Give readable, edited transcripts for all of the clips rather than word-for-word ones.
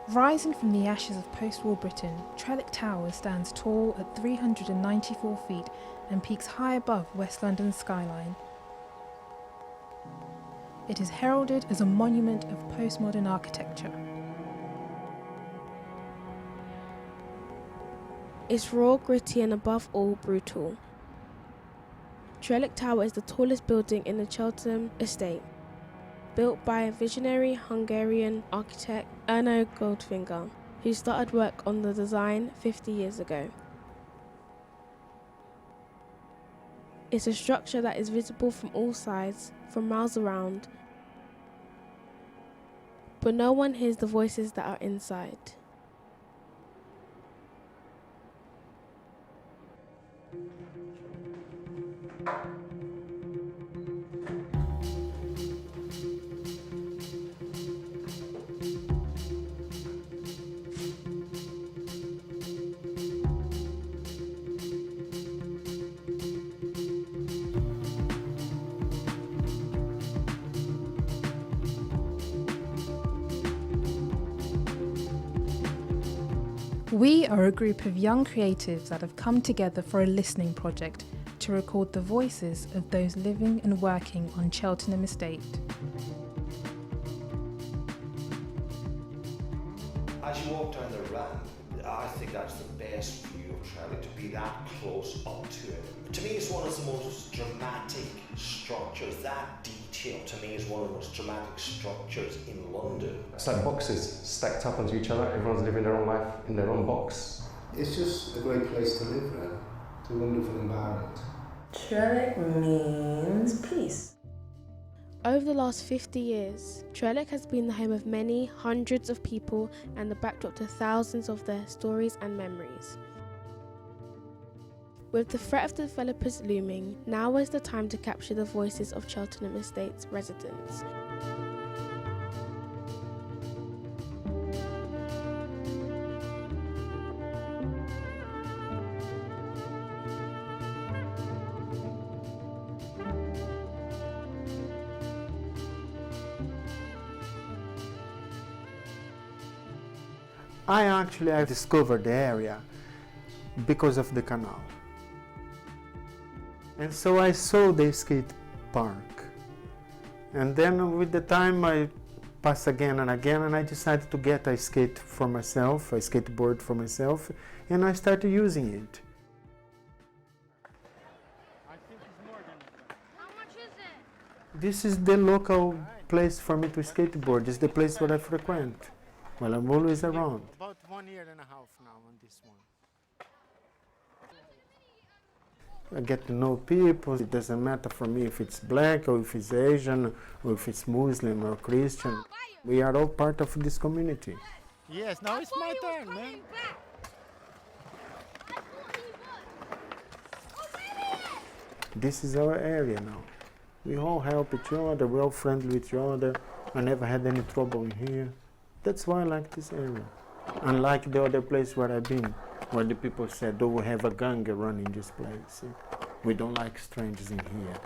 Rising from the ashes of post-war Britain, Trellick Tower stands tall at 394 feet and peaks high above West London's skyline. It is heralded as a monument of postmodern architecture. It's raw, gritty and above all brutal. Trellick Tower is the tallest building in the Cheltenham estate, built by visionary Hungarian architect Erno Goldfinger, who started work on the design 50 years ago. It's a structure that is visible from all sides, from miles around, but no one hears the voices that are inside. We are a group of young creatives that have come together for a listening project to record the voices of those living and working on Cheltenham Estate. As you walk down the ramp, I think that's the best view of Trellick, to be that close up to it. To me, it's one of the most dramatic structures. That detail, to me, is one of the most dramatic structures in London. It's like boxes stacked up onto each other. Everyone's living their own life in their own box. It's just a great place to live in. It's a wonderful environment. Trellick means peace. Over the last 50 years, Trellick has been the home of many hundreds of people and the backdrop to thousands of their stories and memories. With the threat of developers looming, now is the time to capture the voices of Cheltenham Estate's residents. I discovered the area because of the canal. And so I saw the skate park. And then with the time I passed again and again, and I decided to get a skate for myself, a skateboard for myself, and I started using it. How much is it? This is the local place for me to skateboard. It's the place where I frequent. Well, I'm always around. About 1.5 years now on this one. I get to know people. It doesn't matter for me if it's black or if it's Asian or if it's Muslim or Christian. We are all part of this community. Yes, now it's my turn, man. This is our area now. We all help each other, we're all friendly with each other. I never had any trouble in here. That's why I like this area. Unlike the other place where I've been, where the people said, oh, we have a gang running this place. We don't like strangers in here.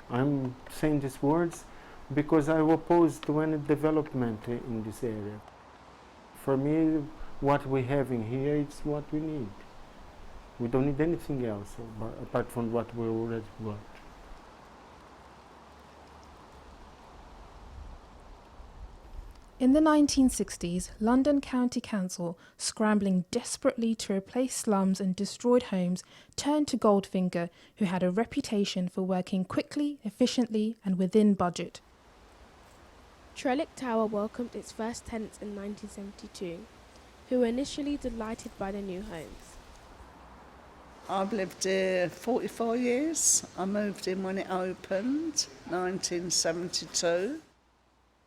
I'm saying these words because I oppose to any development in this area. For me, what we have in here is what we need. We don't need anything else apart from what we already got. In the 1960s, London County Council, scrambling desperately to replace slums and destroyed homes, turned to Goldfinger, who had a reputation for working quickly, efficiently and within budget. Trellick Tower welcomed its first tenants in 1972, who were initially delighted by the new homes. I've lived here 44 years. I moved in when it opened, 1972.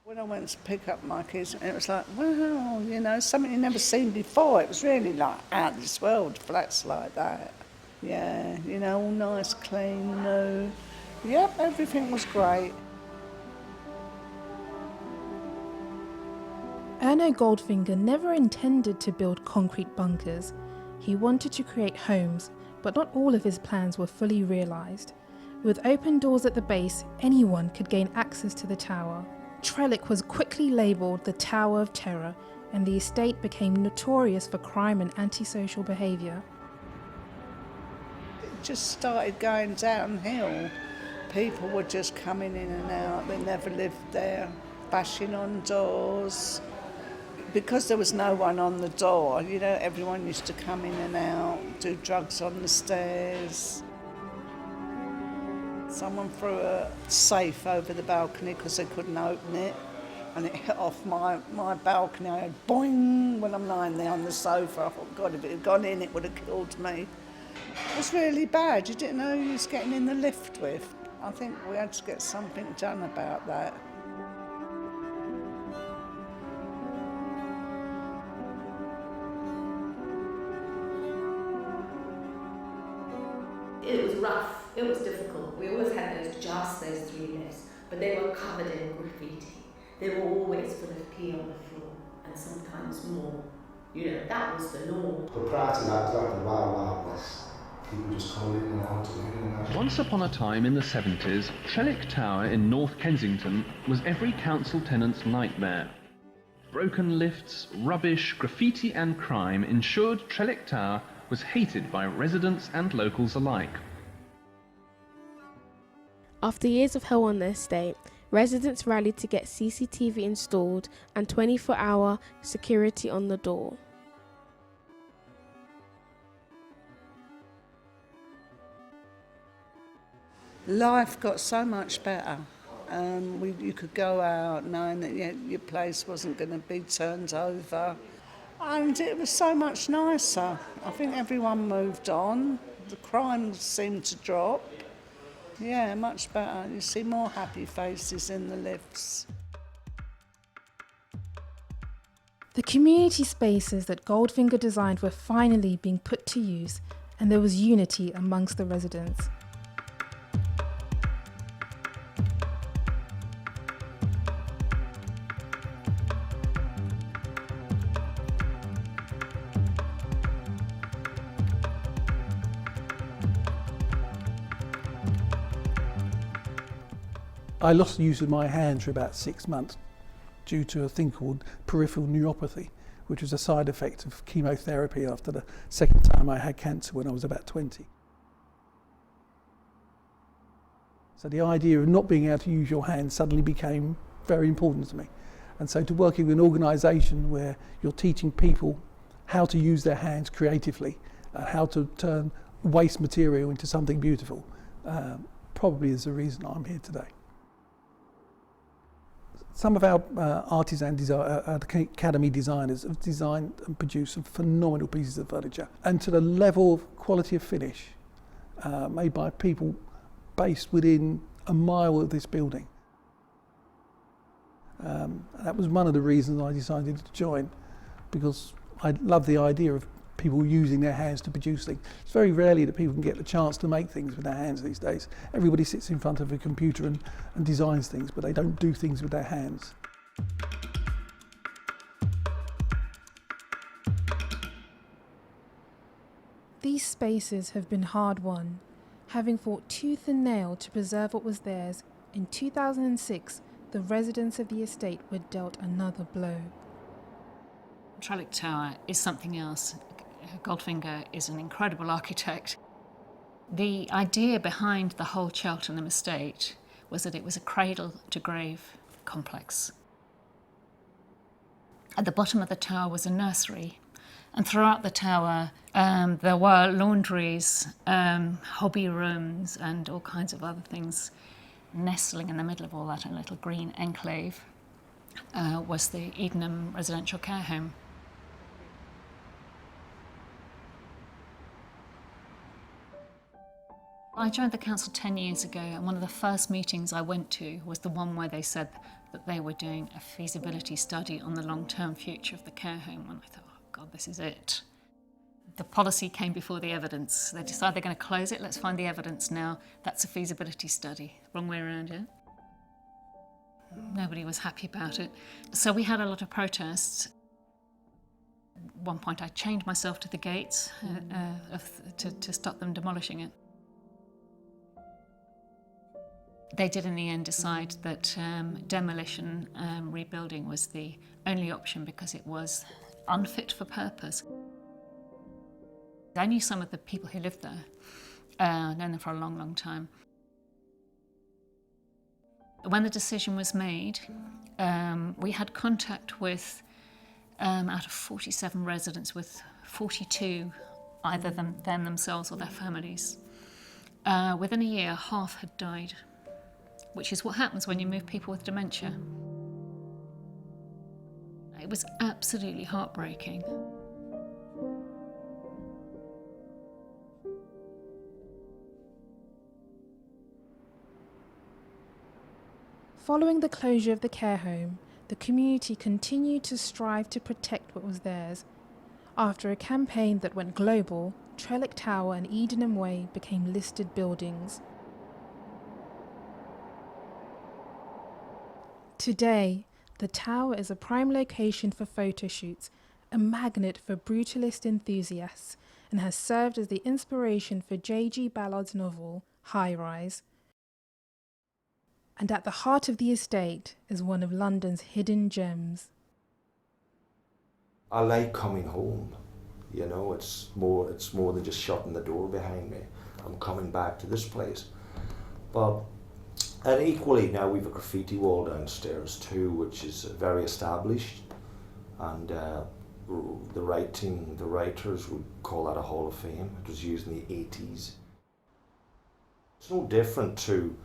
When I went to pick up my kids, it was like, wow, you know, something you've never seen before. It was really like out of this world, flats like that. Yeah, you know, all nice, clean, new. Yep, everything was great. Erno Goldfinger never intended to build concrete bunkers. He wanted to create homes, but not all of his plans were fully realised. With open doors at the base, anyone could gain access to the tower. Trellick was quickly labelled the Tower of Terror, and the estate became notorious for crime and antisocial behaviour. It just started going downhill. People were just coming in and out, they never lived there, bashing on doors. Because there was no one on the door, you know, everyone used to come in and out, do drugs on the stairs. Someone threw a safe over the balcony because they couldn't open it, and it hit off my balcony. I had boing when I'm lying there on the sofa. I thought, God, if it had gone in, it would have killed me. It was really bad. You didn't know who you was getting in the lift with. I think we had to get something done about that. It was rough, it was difficult. We always had just those 3 lifts, but they were covered in graffiti. They were always full of pee on the floor, and sometimes more. You know, that was the norm. But prior to that, like the Wild West, people just come in and out and in and out. Once upon a time in the 70s, Trellick Tower in North Kensington was every council tenant's nightmare. Broken lifts, rubbish, graffiti and crime ensured Trellick Tower was hated by residents and locals alike. After years of hell on the estate, residents rallied to get CCTV installed and 24-hour security on the door. Life got so much better. You could go out knowing that your place wasn't going to be turned over. And it was so much nicer. I think everyone moved on. The crime seemed to drop. Yeah, much better. You see more happy faces in the lifts. The community spaces that Goldfinger designed were finally being put to use, and there was unity amongst the residents. I lost the use of my hands for about 6 months due to a thing called peripheral neuropathy, which was a side effect of chemotherapy after the second time I had cancer when I was about 20. So the idea of not being able to use your hands suddenly became very important to me. And so to working with an organisation where you're teaching people how to use their hands creatively, how to turn waste material into something beautiful, probably is the reason I'm here today. Some of our artisan academy designers have designed and produced some phenomenal pieces of furniture, and to the level of quality of finish made by people based within a mile of this building. That was one of the reasons I decided to join, because I love the idea of people using their hands to produce things. It's very rarely that people can get the chance to make things with their hands these days. Everybody sits in front of a computer and designs things, but they don't do things with their hands. These spaces have been hard-won. Having fought tooth and nail to preserve what was theirs, in 2006, the residents of the estate were dealt another blow. Trellick Tower is something else. Goldfinger is an incredible architect. The idea behind the whole Cheltenham estate was that it was a cradle-to-grave complex. At the bottom of the tower was a nursery, and throughout the tower there were laundries, hobby rooms, and all kinds of other things. Nestling in the middle of all that, a little green enclave, was the Edenham residential care home. I joined the council 10 years ago, and one of the first meetings I went to was the one where they said that they were doing a feasibility study on the long-term future of the care home, and I thought, oh God, this is it. The policy came before the evidence. They decided they're going to close it, let's find the evidence now. That's a feasibility study. Wrong way around, yeah? Nobody was happy about it. So we had a lot of protests. At one point I chained myself to the gates to stop them demolishing it. They did in the end decide that demolition and rebuilding was the only option because it was unfit for purpose. I knew some of the people who lived there. I've known them for a long, long time. When the decision was made, we had contact with, out of 47 residents, with 42, either them themselves or their families. Within a year, half had died, which is what happens when you move people with dementia. It was absolutely heartbreaking. Following the closure of the care home, the community continued to strive to protect what was theirs. After a campaign that went global, Trellick Tower and Edenham Way became listed buildings. Today, the tower is a prime location for photo shoots, a magnet for brutalist enthusiasts, and has served as the inspiration for J.G. Ballard's novel, High Rise. And at the heart of the estate is one of London's hidden gems. I like coming home. You know, it's more than just shutting the door behind me. I'm coming back to this place. And equally now we've a graffiti wall downstairs too, which is very established, and the writers would call that a Hall of Fame. It was used in the 80s. It's no different to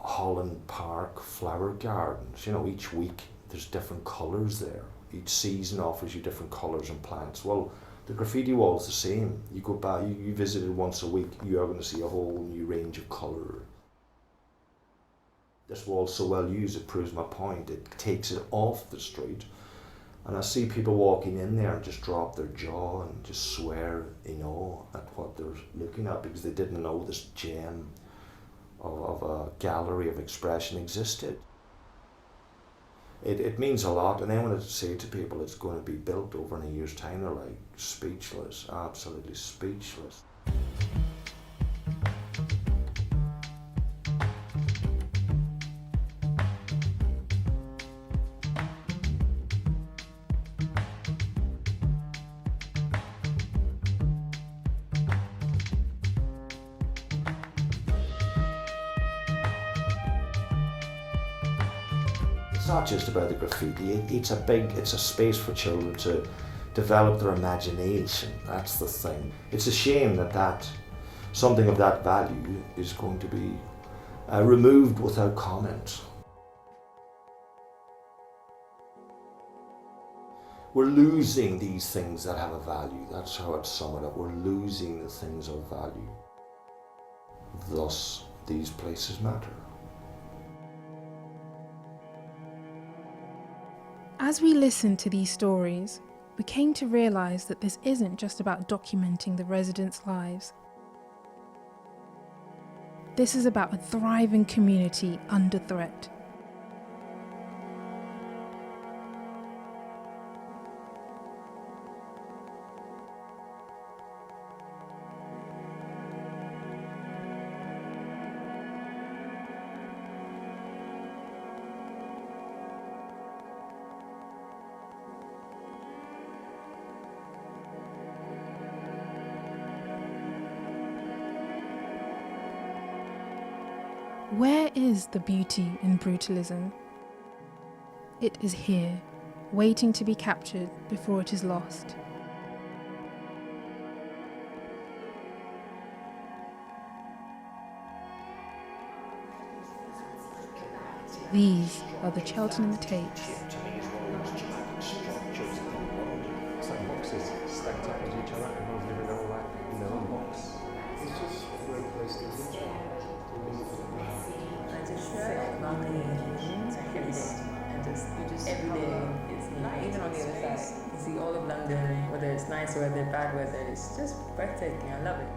Holland Park flower gardens. You know, each week there's different colours there. Each season offers you different colours and plants. Well, the graffiti wall is the same. You go by, you visit it once a week, you are going to see a whole new range of colour. This wall's so well used, it proves my point. It takes it off the street. And I see people walking in there and just drop their jaw and just swear in awe at what they're looking at, because they didn't know this gem of a gallery of expression existed. It means a lot, and then when I say to people it's going to be built over in a year's time, they're like speechless, absolutely speechless. It's not just about the graffiti, it's a space for children to develop their imagination. That's the thing. It's a shame that something of that value is going to be removed without comment. We're losing these things that have a value. That's how I'd sum it up. We're losing the things of value. Thus, these places matter. As we listened to these stories, we came to realise that this isn't just about documenting the residents' lives. This is about a thriving community under threat. Where is the beauty in brutalism? It is here, waiting to be captured before it is lost. These are the Cheltenham Tapes. It's like boxes stacked up into each other. Everyone's living their own life in their own box. It's just a great place to visit. I just sit calmly every day, and just every day it's nice. Even on the other side, you see all of London, whether it's nice weather, bad weather, it's just breathtaking. I love it.